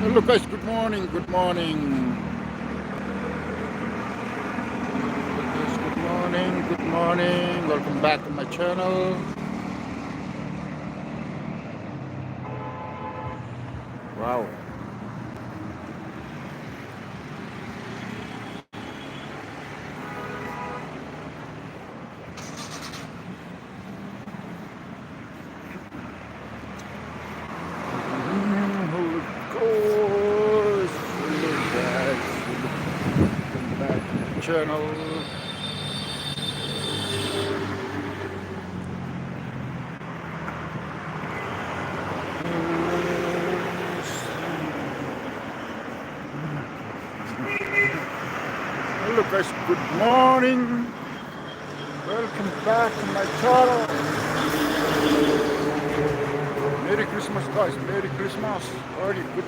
Hello guys, good morning, good morning. Guys, good morning, good morning. Welcome back to my channel. Wow. Hello guys. Hello guys. Welcome back to my channel. Hello guys, good morning. Welcome back to my channel. Merry Christmas guys, Merry Christmas. Already good.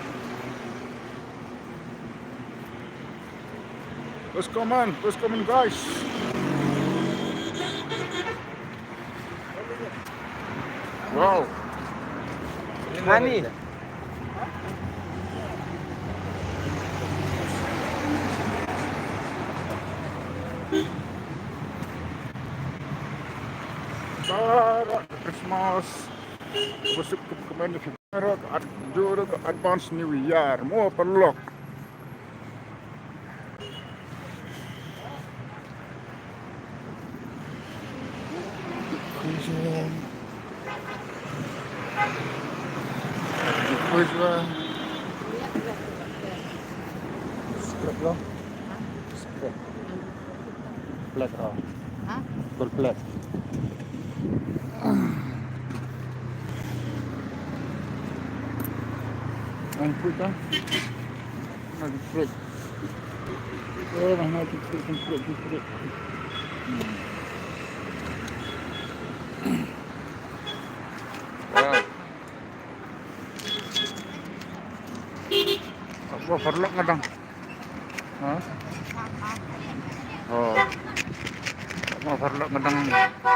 Let's come on guys. Wow. Hani? Selamat Christmas. Masuk ke kemana Februari ke advance New Year. Mau pelok. Christmas. Script lo. Script. Flat oh. Full flat. Ang puta. Nag-flat. Oh, nag-flat. Wow. Apa perlu ngadang? Hah? Oh. Apa perlu ngadang? Apa?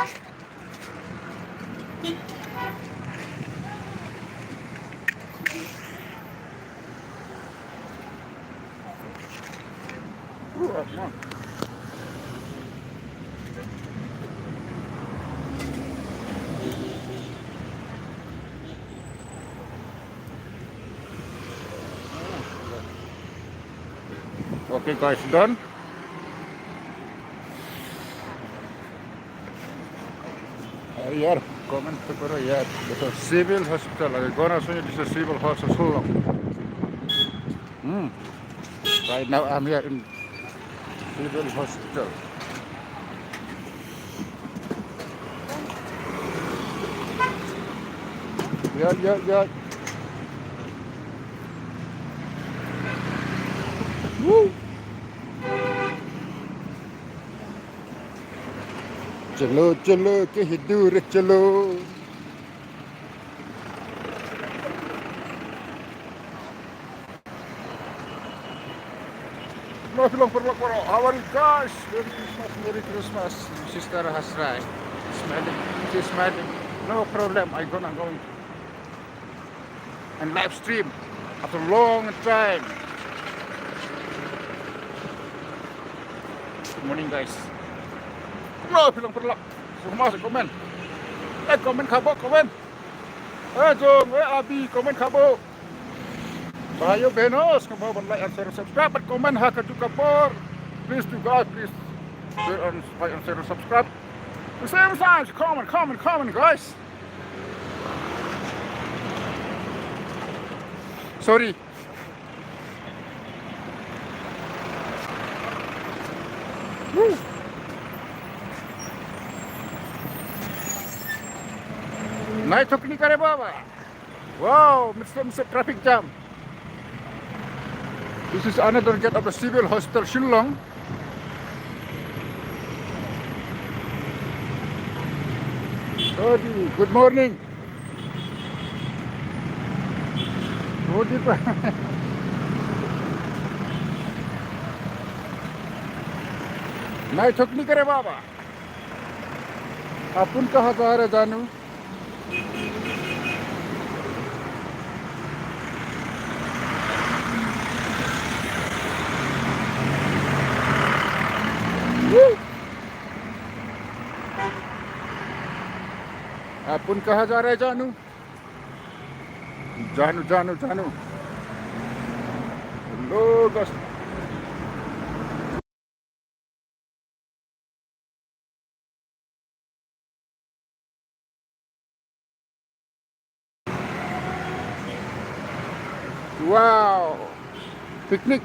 Okay guys, done. Yaar, comment करो यार. This is civil hospital. I'm gonna show you this is civil hospital Shillong. Right now I'm here in civil hospital. Yeah. Woo. चलो कहीं दूर चलो. How are you guys? Merry Christmas. Sister Hasrai. She's smiling. No problem. I'm gonna go and live stream after a long time. Good morning guys. No, perlu. Semua komen. Komen kabo, komen. Jom, Abi, komen kabo. Bayo Benos, kamu like and share, subscribe, and comment hak juga por. Please do guys, please share and like and share, subscribe. The same times, comment guys. Sorry. Woo. Naik tok ni kare baba. Wow, Mr. Traffic jam. This is another gate of the civil hospital Shillong. Good morning. Good नाई ठोकनी करे बाबा. अपन कहाँ जा रहे जानू? Woo! अपन कहाँ जा रहे जानू? जानू जानू जानू लोग wow, picnic,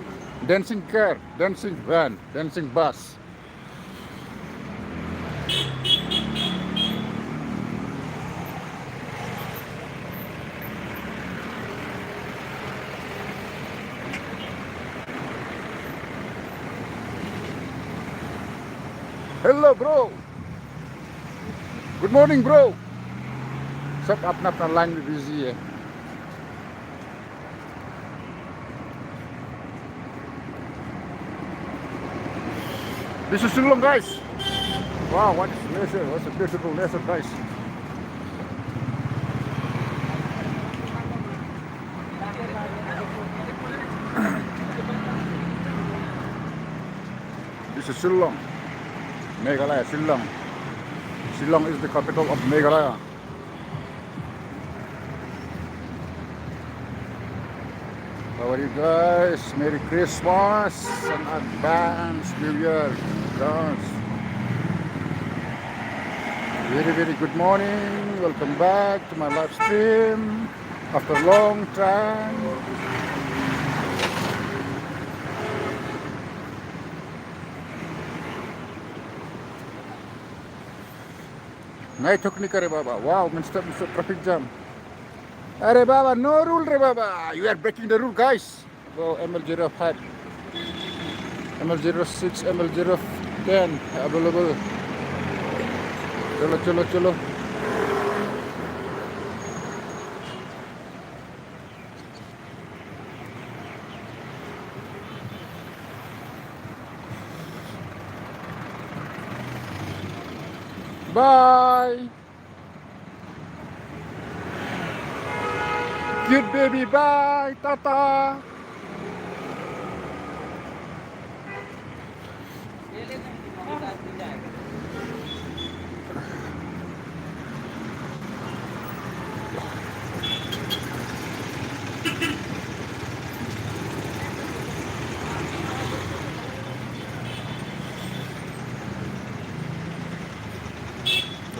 dancing car, dancing van, dancing bus. Hello bro, good morning bro. सब अपना अपना लाइन में बिजी है. This is Shillong, guys. Wow, what is nature? What's a beautiful nature, guys. This is Shillong, Meghalaya, Shillong. Shillong is the capital of Meghalaya. How are you guys? Merry Christmas and advance New Year, guys. Very good morning. Welcome back to my live stream after a long time. नहीं ठोकनी करे बाबा. Wow, Mr. Traffic jam. Arey baba, no rule re baba. You are breaking the rule, guys. Go ML05, ML06, ML010 available. Chalo chalo chalo. Bye. Cute baby, bye. Tata.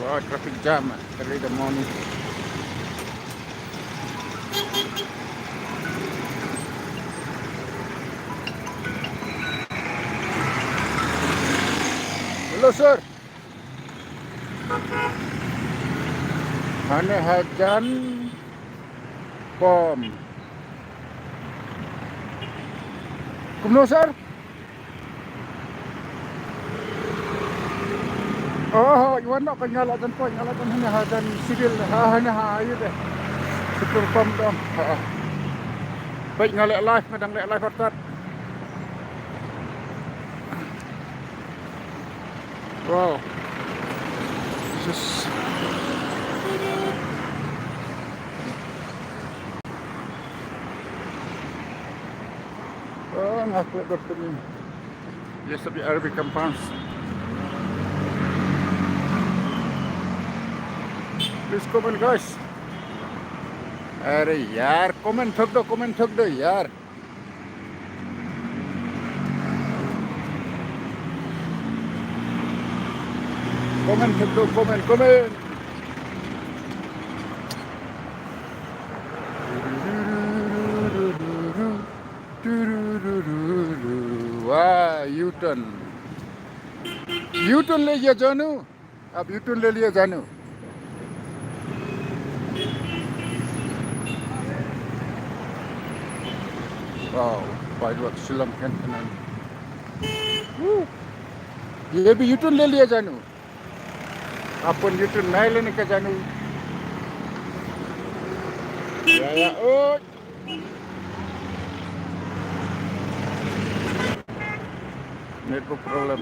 Wow, traffic jam early in the morning. Hello, sir. Hane hajan pom. Kumno, sir? Oh, iwan na kanyaladan po, nyaladan hane hajan civil, hane hayud eh. Super pom dong. Baik ngalek live, madang lek live hortat. Wow. This is oh, ngaku dokter ini. Yes, tapi Arabic compounds. Please comment, guys. अरे यार comment ठोक दो यार. Comment ठोक दो, comment. वाह, U turn ले लिया जानू. अब यूटर्न ले लिया जानू. Wow, quite what Shillong cantonment. ये भी यूटर्न ले लिया जानू. अपन यूटर्न नहीं लेने का जानू. या ओ network problem.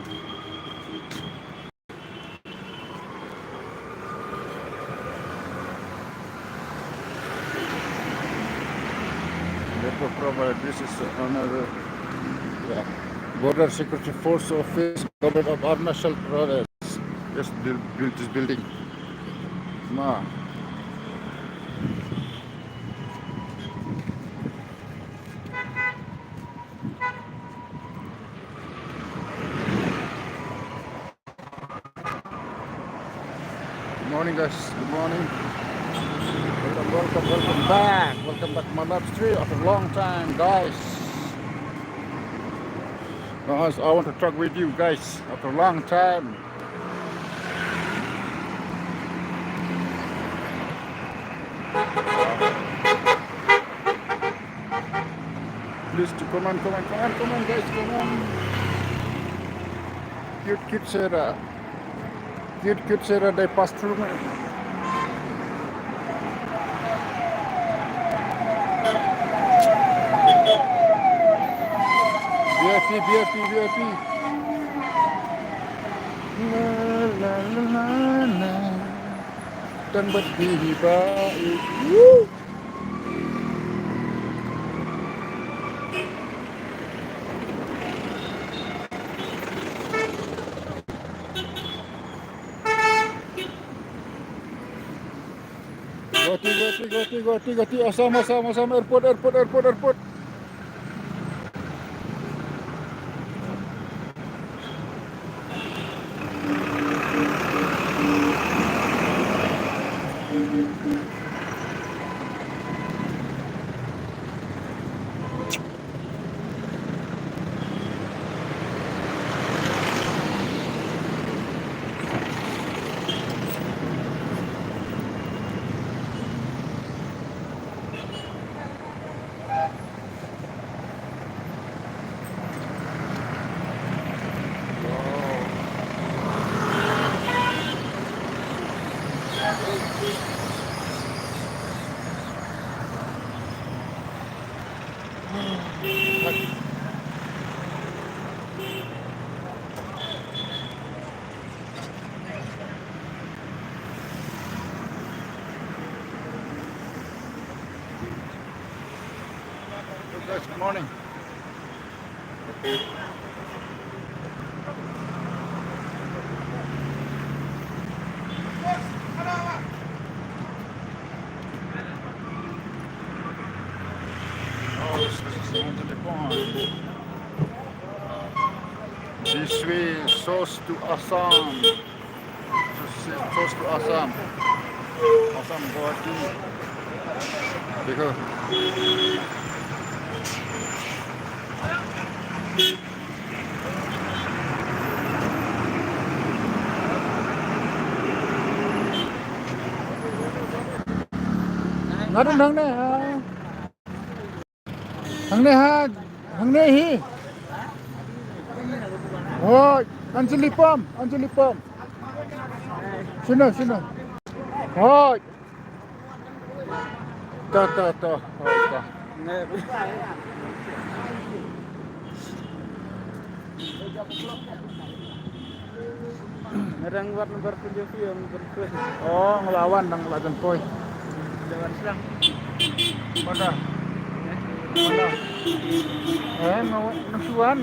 Network problem. This is another. Yeah. Border Security Force Office, Government of Arunachal Pradesh. Just built this building. Ma. Good morning, guys. Good morning. Welcome back. Welcome back to my live stream after a long time, guys. Guys, I want to talk with you guys after a long time. Please to come on, guys, come on. Cute Sarah. Cute Sarah, they passed through me. VIP. La la la. Đang bật đi ba. Goti. Assam, airport. Guys, good morning. Oh, this is into the pond. This way, source to Assam. Source to Assam. Assam, Guwahati. Because Ngadun hang ne hi. Oh, Anjali Pam. Sino. Oh. Ta. Oh, ta. Merang buat nomor 7 film berikut. Oh, ngelawan poy. Lawan Shillong. Mana?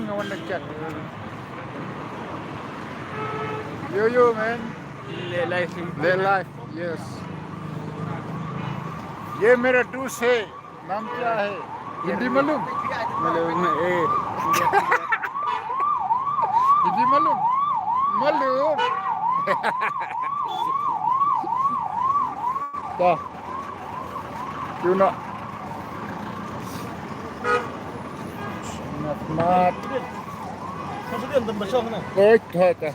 Ngawan nagchat. Yo, man. Le life, yes. ये मेरा दूस है, नाम क्या है? हिंदी मालूम? हिंदी मालूम? Dah. You nak? Mat. Masuk dia tempat besar mana? Kau.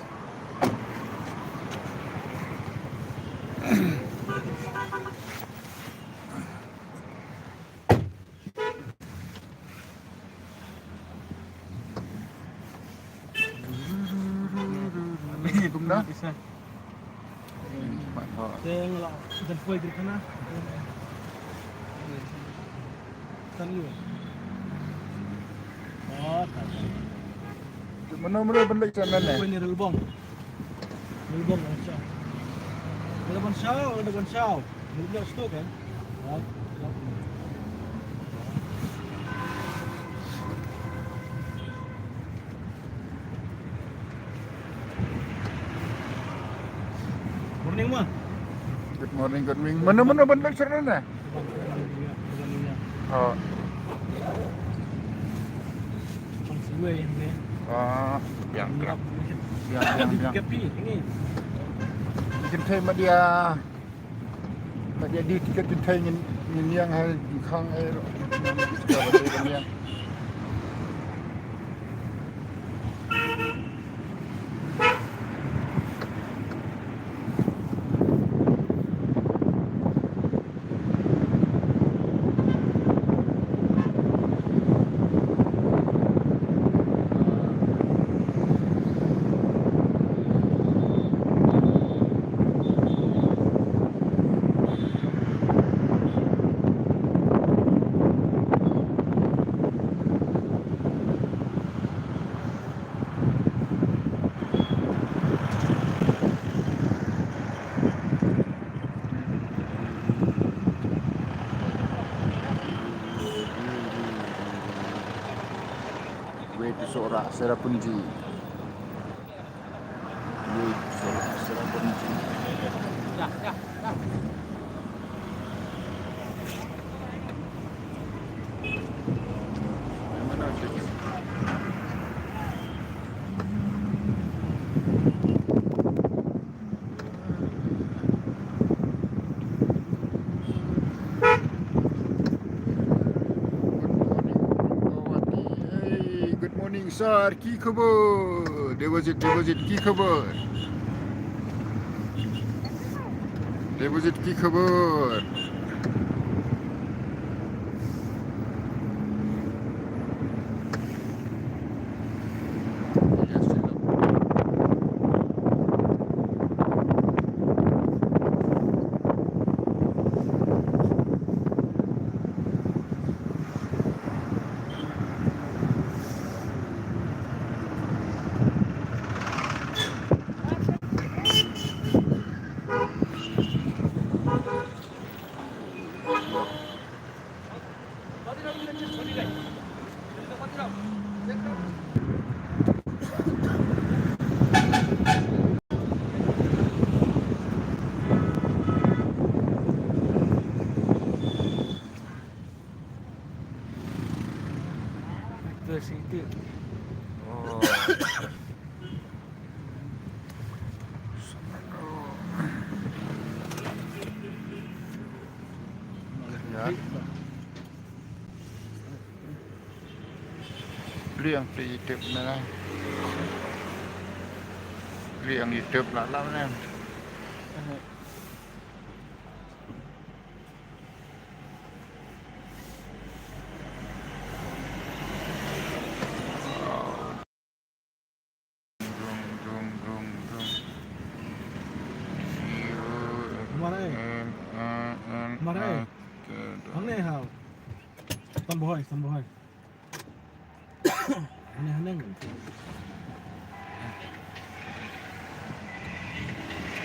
Bisa. Teng lah, dan foi di sana. Tan lu. Oh, tak. Mana benda sana ni? Foi ni relbong macam. Relbong show. Ni stok kan? Oh. morning mah. Good morning, good morning. Mana-mana bandar sana? Oh, Bang siwe yang ni. yang Yang yang. kepi ini. Bikin thay mà dia đi cái bikin thay nhìn yang hay khang hay rồi. Cái vấn đề cái yang. Way to Sora Serapunji. Way to Sora Serapunji. Ya, ya, ya. Mana sih? Good morning, sir. Ki khabar? Deposit, ki khabar? Deposit ki khabar? Yes, Shillong. Ke situ. Oh. Ya. Beli yang di YouTube mana? Beli yang di YouTube lah mana? Mery. Aneh hal. Tambohai. Aneh.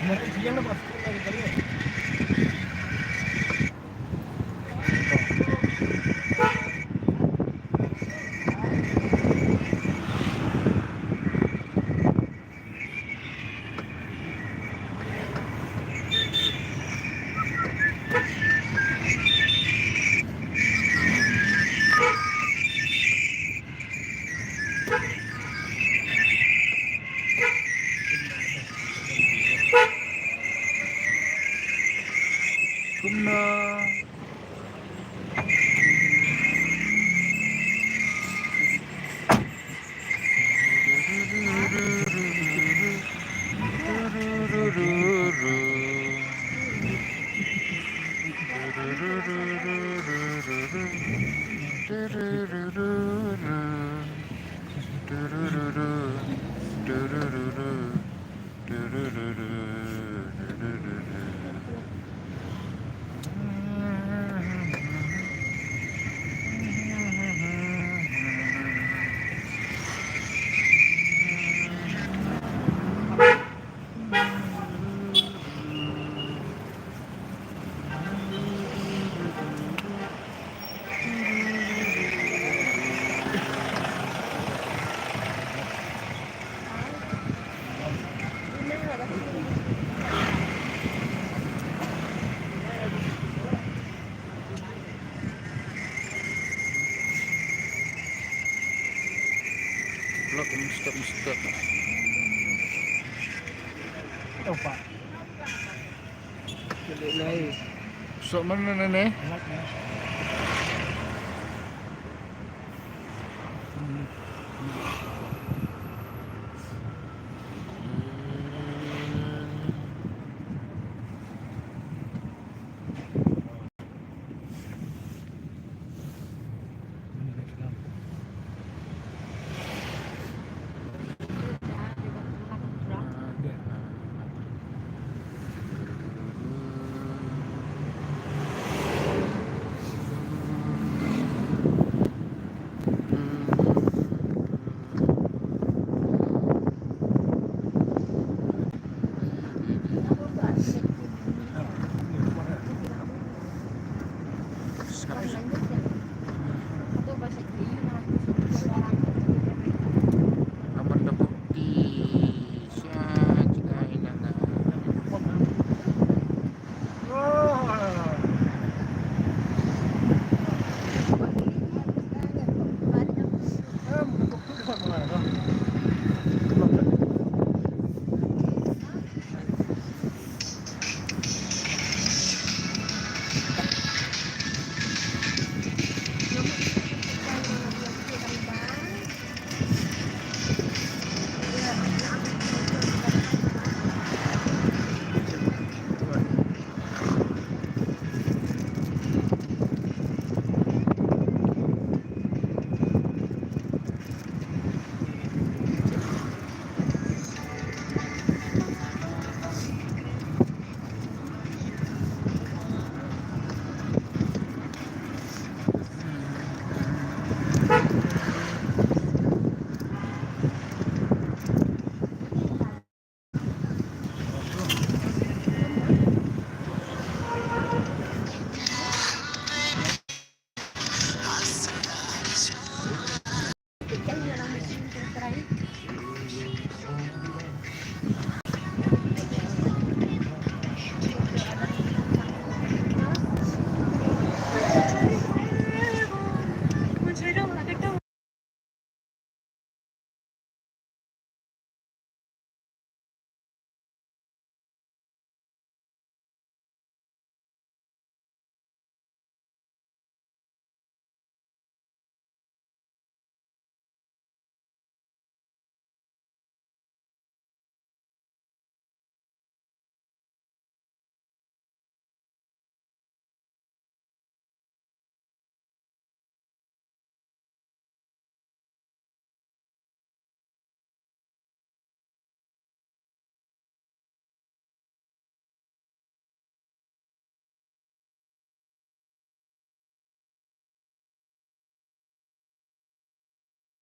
Mery siang dah masuk lagi kali. Kumna. Mustap. Ito pa. Dali na eh. So mana ni? Anak na.